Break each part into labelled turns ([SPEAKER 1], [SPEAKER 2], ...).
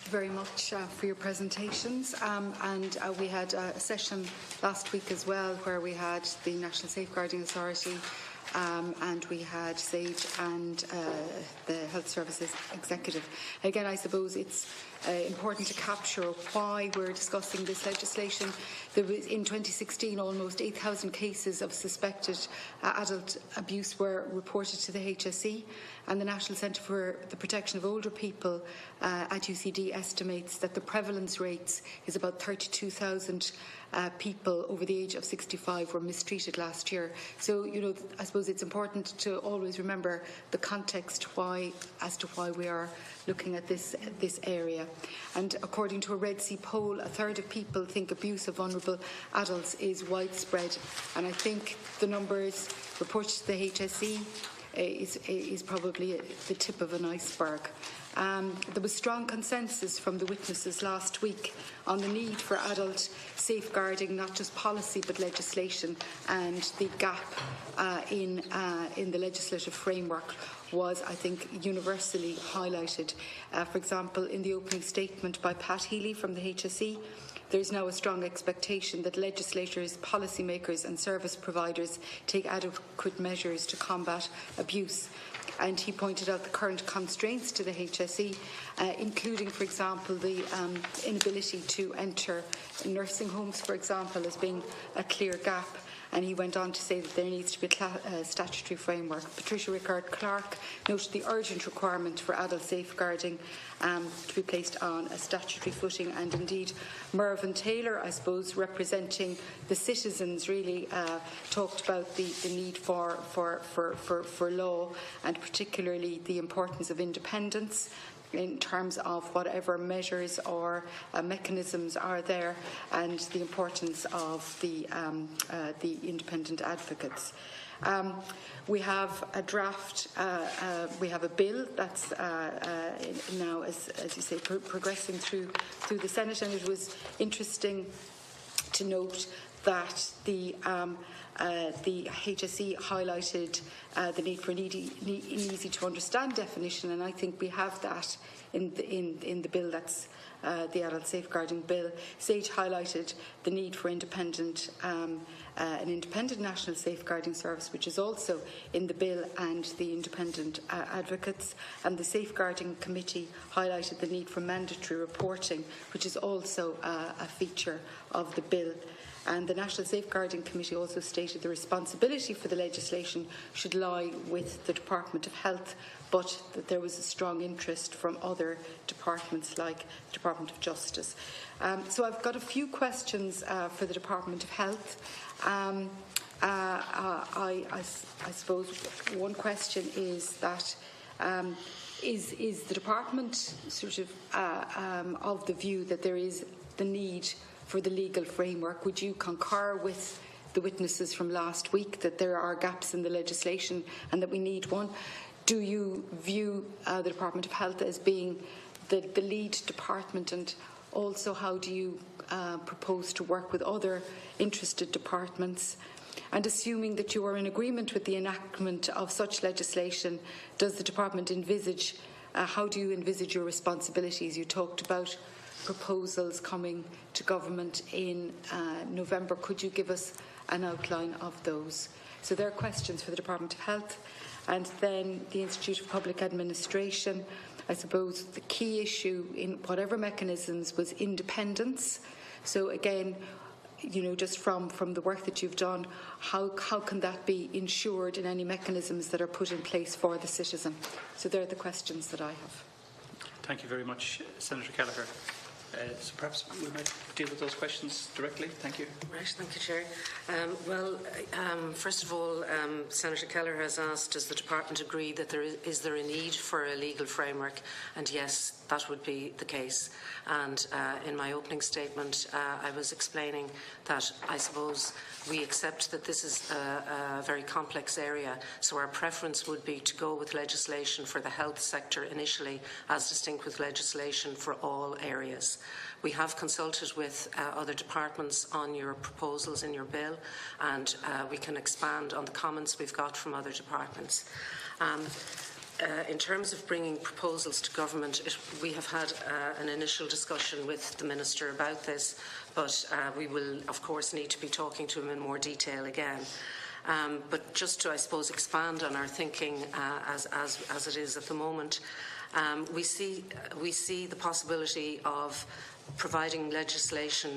[SPEAKER 1] very much for your presentations. We had a session last week as well where we had the National Safeguarding Authority and we had SAGE and the Health Services Executive. Again, I suppose it's important to capture why we're discussing this legislation. There was, in 2016, almost 8,000 cases of suspected adult abuse were reported to the HSE, and the National Centre for the Protection of Older People at UCD estimates that the prevalence rates is about 32,000 people over the age of 65 were mistreated last year. So, I suppose it's important to always remember the context as to why we are looking at this area. And according to a Red C poll, a third of people think abuse of vulnerable adults is widespread. And I think the numbers reported to the HSE is probably the tip of an iceberg. There was strong consensus from the witnesses last week on the need for adult safeguarding, not just policy but legislation, and the gap in the legislative framework was, I think, universally highlighted. For example, in the opening statement by Pat Healy from the HSE, there is now a strong expectation that legislators, policymakers and service providers take adequate measures to combat abuse. And he pointed out the current constraints to the HSE, including, for example, the inability to enter nursing homes, for example, as being a clear gap. And he went on to say that there needs to be a statutory framework. Patricia Rickard-Clark noted the urgent requirement for adult safeguarding to be placed on a statutory footing. And indeed, Mervyn Taylor, I suppose, representing the citizens, really talked about the need for law, and particularly the importance of independence in terms of whatever measures or mechanisms are there, and the importance of the independent advocates. We have a draft, we have a bill that's now, as you say, progressing through the Senate, and it was interesting to note that the HSE highlighted the need for an easy-to-understand definition, and I think we have that in the bill. That's the Adult Safeguarding Bill. SAGE highlighted the need for an independent national safeguarding service, which is also in the bill, and the independent advocates. And the Safeguarding Committee highlighted the need for mandatory reporting, which is also a feature of the bill. And the National Safeguarding Committee also stated the responsibility for the legislation should lie with the Department of Health, but that there was a strong interest from other departments like the Department of Justice. So I've got a few questions for the Department of Health. I suppose one question is that is the department sort of the view that there is the need for the legal framework? Would you concur with the witnesses from last week that there are gaps in the legislation and that we need one? Do you view the Department of Health as being the lead department, and also how do you propose to work with other interested departments? And assuming that you are in agreement with the enactment of such legislation, does the department envisage, how do you envisage your responsibilities? You talked about proposals coming to government in November. Could you give us an outline of those? So there are questions for the Department of Health. And then the Institute of Public Administration. I suppose the key issue in whatever mechanisms was independence. So again, just from the work that you've done, how can that be ensured in any mechanisms that are put in place for the citizen? So they're the questions that I have.
[SPEAKER 2] Thank you very much, Senator Kelleher. So perhaps we might deal with those questions directly. Thank you.
[SPEAKER 3] Right, thank you, Chair. First of all, Senator Kelleher has asked, does the Department agree that is there a need for a legal framework? And yes, that would be the case. And in my opening statement, I was explaining that I suppose we accept that this is a very complex area, so our preference would be to go with legislation for the health sector initially, as distinct with legislation for all areas. We have consulted with other departments on your proposals in your bill, and we can expand on the comments we've got from other departments. In terms of bringing proposals to government, we have had an initial discussion with the Minister about this, but we will, of course, need to be talking to him in more detail again. But just to, I suppose, expand on our thinking as it is at the moment, we see the possibility of providing legislation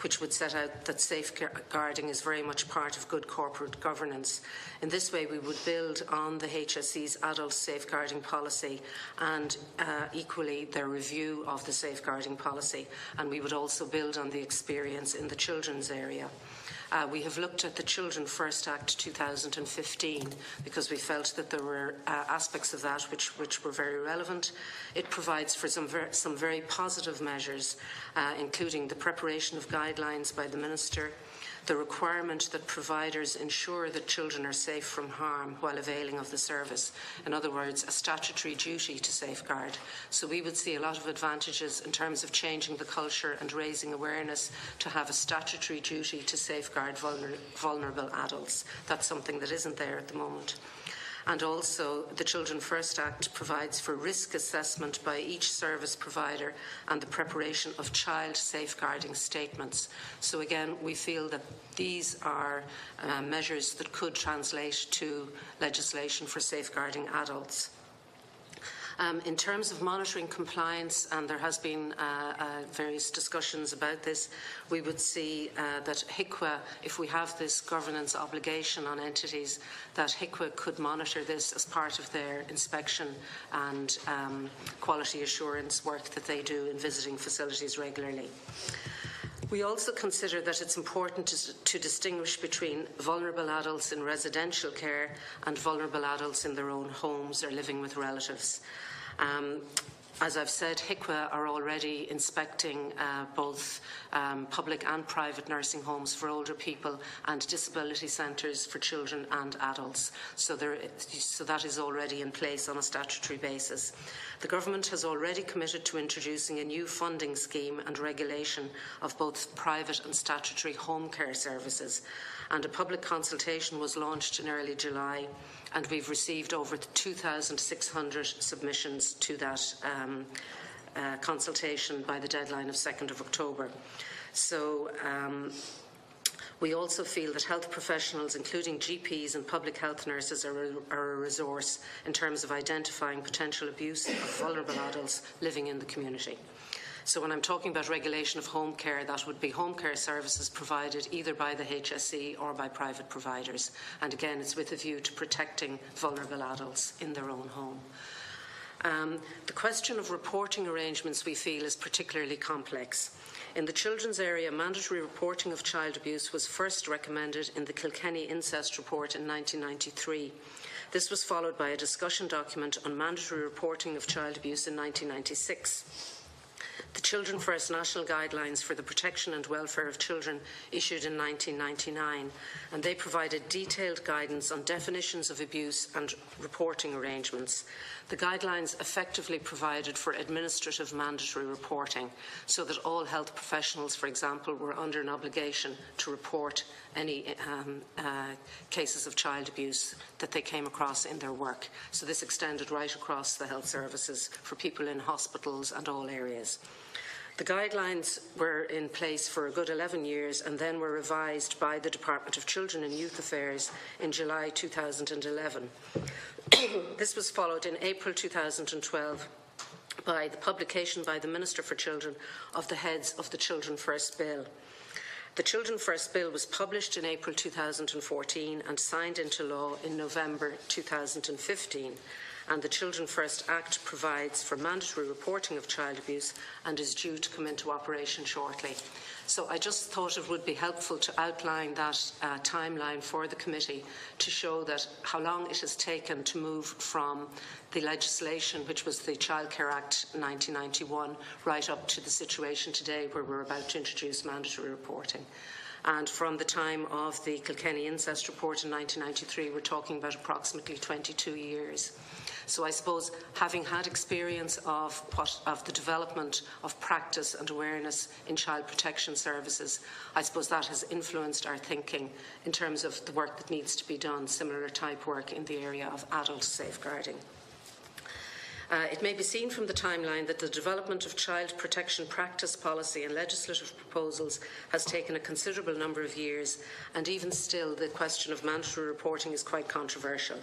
[SPEAKER 3] which would set out that safeguarding is very much part of good corporate governance. In this way, we would build on the HSE's adult safeguarding policy and equally their review of the safeguarding policy, and we would also build on the experience in the children's area. We have looked at the Children First Act 2015 because we felt that there were aspects of that which were very relevant. It provides for some very positive measures, including the preparation of guidelines by the Minister, the requirement that providers ensure that children are safe from harm while availing of the service. In other words, a statutory duty to safeguard. So we would see a lot of advantages in terms of changing the culture and raising awareness to have a statutory duty to safeguard vulnerable adults. That's something that isn't there at the moment. And also, the Children First Act provides for risk assessment by each service provider and the preparation of child safeguarding statements. So again, we feel that these are measures that could translate to legislation for safeguarding adults. In terms of monitoring compliance, and there has been various discussions about this, we would see that HICWA, if we have this governance obligation on entities, that HICWA could monitor this as part of their inspection and quality assurance work that they do in visiting facilities regularly. We also consider that it's important to distinguish between vulnerable adults in residential care and vulnerable adults in their own homes or living with relatives. As I've said, HICWA are already inspecting both public and private nursing homes for older people and disability centres for children and adults. So that is already in place on a statutory basis. The Government has already committed to introducing a new funding scheme and regulation of both private and statutory home care services, and a public consultation was launched in early July, and we've received over 2,600 submissions to that consultation by the deadline of 2nd of October. So we also feel that health professionals, including GPs and public health nurses, are a resource in terms of identifying potential abuse of vulnerable adults living in the community. So when I'm talking about regulation of home care, that would be home care services provided either by the HSE or by private providers. And again, it's with a view to protecting vulnerable adults in their own home. The question of reporting arrangements, we feel, is particularly complex. In the children's area, mandatory reporting of child abuse was first recommended in the Kilkenny Incest Report in 1993. This was followed by a discussion document on mandatory reporting of child abuse in 1996. The Children First National Guidelines for the Protection and Welfare of Children issued in 1999, and they provided detailed guidance on definitions of abuse and reporting arrangements. The guidelines effectively provided for administrative mandatory reporting, so that all health professionals, for example, were under an obligation to report any cases of child abuse that they came across in their work. So this extended right across the health services for people in hospitals and all areas. The guidelines were in place for a good 11 years and then were revised by the Department of Children and Youth Affairs in July 2011. This was followed in April 2012 by the publication by the Minister for Children of the heads of the Children First Bill. The Children First Bill was published in April 2014 and signed into law in November 2015. And the Children First Act provides for mandatory reporting of child abuse and is due to come into operation shortly. So I just thought it would be helpful to outline that timeline for the committee to show that how long it has taken to move from the legislation, which was the Childcare Act 1991, right up to the situation today where we're about to introduce mandatory reporting. And from the time of the Kilkenny Incest Report in 1993, we're talking about approximately 22 years. So I suppose having had experience of the development of practice and awareness in child protection services, I suppose that has influenced our thinking in terms of the work that needs to be done, similar type work in the area of adult safeguarding. It may be seen from the timeline that the development of child protection practice, policy and legislative proposals has taken a considerable number of years, and even still the question of mandatory reporting is quite controversial.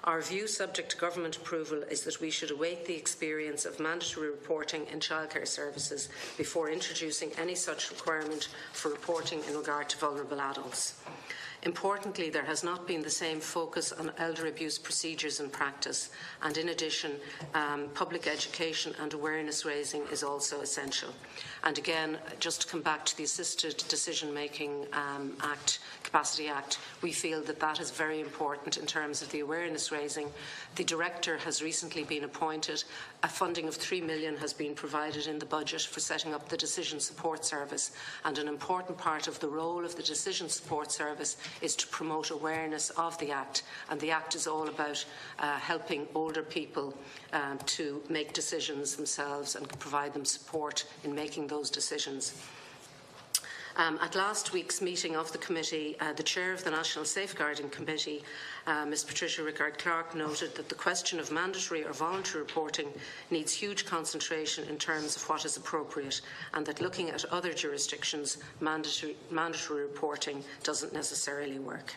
[SPEAKER 3] Our view, subject to government approval, is that we should await the experience of mandatory reporting in childcare services before introducing any such requirement for reporting in regard to vulnerable adults. Importantly, there has not been the same focus on elder abuse procedures in practice, and in addition, public education and awareness raising is also essential. And again, just to come back to the Assisted Decision Making Act, Capacity Act, we feel that that is very important in terms of the awareness raising. The Director has recently been appointed. A funding of $3 million has been provided in the budget for setting up the Decision Support Service, and an important part of the role of the Decision Support Service is to promote awareness of the Act, and the Act is all about helping older people to make decisions themselves and provide them support in making those decisions. At last week's meeting of the committee, the chair of the National Safeguarding Committee, Ms Patricia Rickard-Clark, noted that the question of mandatory or voluntary reporting needs huge concentration in terms of what is appropriate, and that looking at other jurisdictions, mandatory reporting doesn't necessarily work.